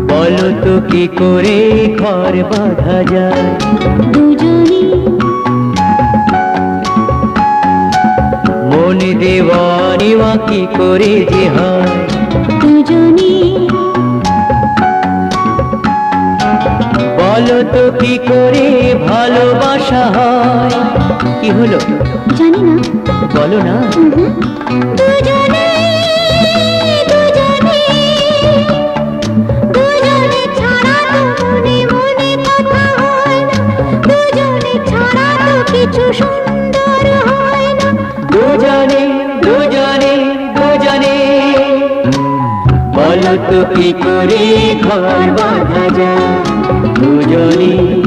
বলো তো কি করে ঘর বাঁধা যায় দুজনে মন দেওয়া কি করে যে হয় দুজনে বলো তো কি করে ভালোবাসা হয় কি হলো জানি না বলো না দুজনে দুজনে দুজনে ছাড়া তো মনে মনে কথা হয় না দুজনে ছাড়া তো কিছু সুন্দর হয় না দুজনে দুজনে দুজনে বলো তো কি করে ঘর বাঁধা যায় দুজনে